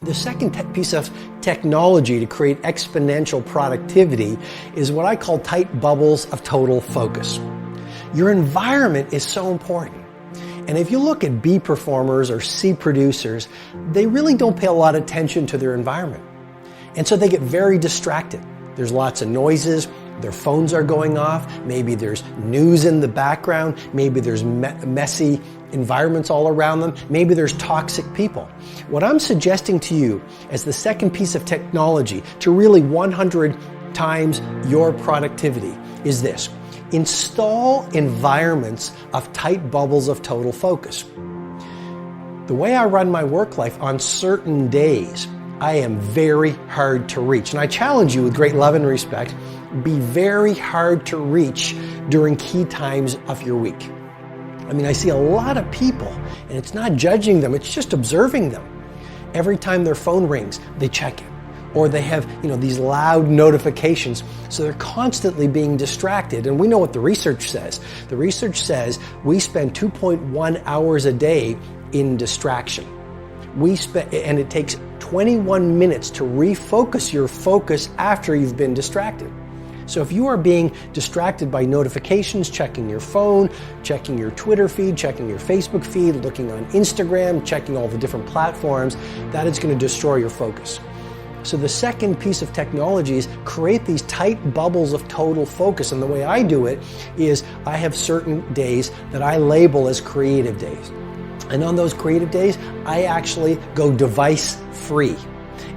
The second piece of technology to create exponential productivity is what I call tight bubbles of total focus. Your environment is so important. And if you look at B performers or C producers, they really don't pay a lot of attention to their environment. And so they get very distracted. There's lots of noises, their phones are going off, maybe there's news in the background, maybe there's messy environments all around them, maybe there's toxic people. What I'm suggesting to you as the second piece of technology to really 100 times your productivity is this. Install environments of tight bubbles of total focus. The way I run my work life, on certain days, I am very hard to reach. And I challenge you with great love and respect, be very hard to reach during key times of your week. I mean, I see a lot of people, and it's not judging them, it's just observing them. Every time their phone rings, they check it. Or they have, these loud notifications, so they're constantly being distracted. And we know what the research says. The research says we spend 2.1 hours a day in distraction. And it takes 21 minutes to refocus your focus after you've been distracted. So if you are being distracted by notifications, checking your phone, checking your Twitter feed, checking your Facebook feed, looking on Instagram, checking all the different platforms, that is going to destroy your focus. So the second piece of technology is create these tight bubbles of total focus. And the way I do it is I have certain days that I label as creative days. And on those creative days, I actually go device free.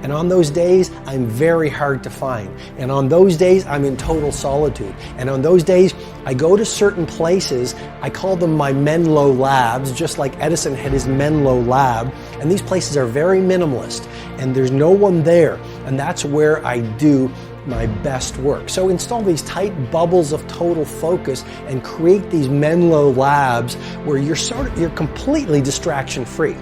And on those days, I'm very hard to find. And on those days, I'm in total solitude. And on those days, I go to certain places. I call them my Menlo labs, just like Edison had his Menlo lab. And these places are very minimalist, and there's no one there. And that's where I do my best work. So install these tight bubbles of total focus and create these Menlo labs where you're completely distraction free.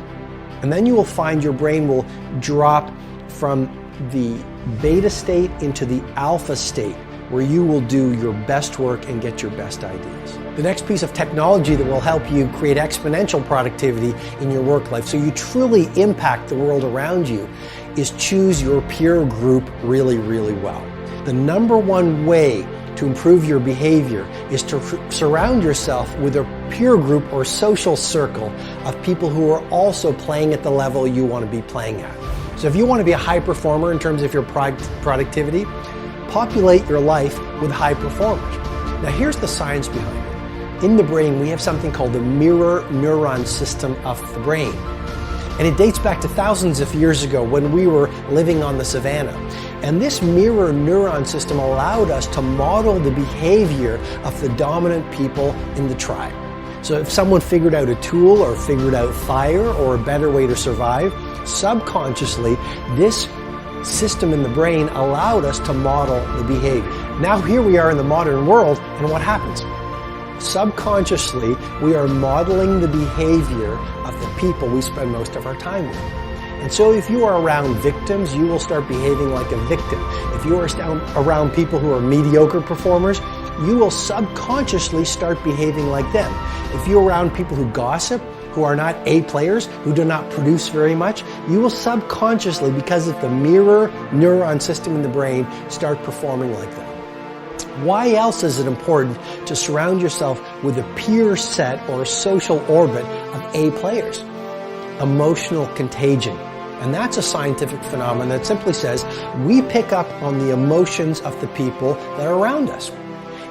And then you will find your brain will drop from the beta state into the alpha state, where you will do your best work and get your best ideas. The next piece of technology that will help you create exponential productivity in your work life so you truly impact the world around you is choose your peer group really, really well. The number one way to improve your behavior is to surround yourself with a peer group or social circle of people who are also playing at the level you want to be playing at. So if you want to be a high performer in terms of your productivity, populate your life with high performers. Now here's the science behind it. In the brain, we have something called the mirror neuron system of the brain. And it dates back to thousands of years ago when we were living on the savannah. And this mirror neuron system allowed us to model the behavior of the dominant people in the tribe. So if someone figured out a tool or figured out fire or a better way to survive, subconsciously, this system in the brain allowed us to model the behavior. Now here we are in the modern world, and what happens? Subconsciously, we are modeling the behavior of the people we spend most of our time with. And so if you are around victims, you will start behaving like a victim. If you are around people who are mediocre performers, you will subconsciously start behaving like them. If you're around people who gossip, who are not A players, who do not produce very much, you will subconsciously, because of the mirror neuron system in the brain, start performing like them. Why else is it important to surround yourself with a peer set or a social orbit of A players? Emotional contagion. And that's a scientific phenomenon that simply says we pick up on the emotions of the people that are around us.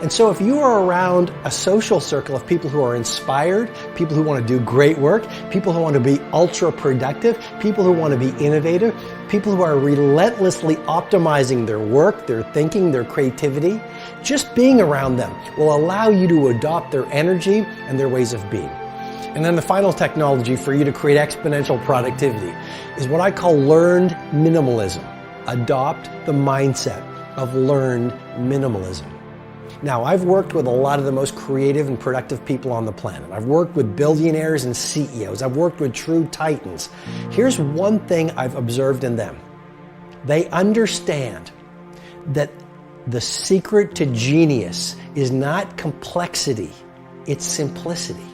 And so if you are around a social circle of people who are inspired, people who want to do great work, people who want to be ultra productive, people who want to be innovative, people who are relentlessly optimizing their work, their thinking, their creativity, just being around them will allow you to adopt their energy and their ways of being. And then the final technology for you to create exponential productivity is what I call learned minimalism. Adopt the mindset of learned minimalism. Now, I've worked with a lot of the most creative and productive people on the planet. I've worked with billionaires and CEOs. I've worked with true titans. Here's one thing I've observed in them. They understand that the secret to genius is not complexity, it's simplicity.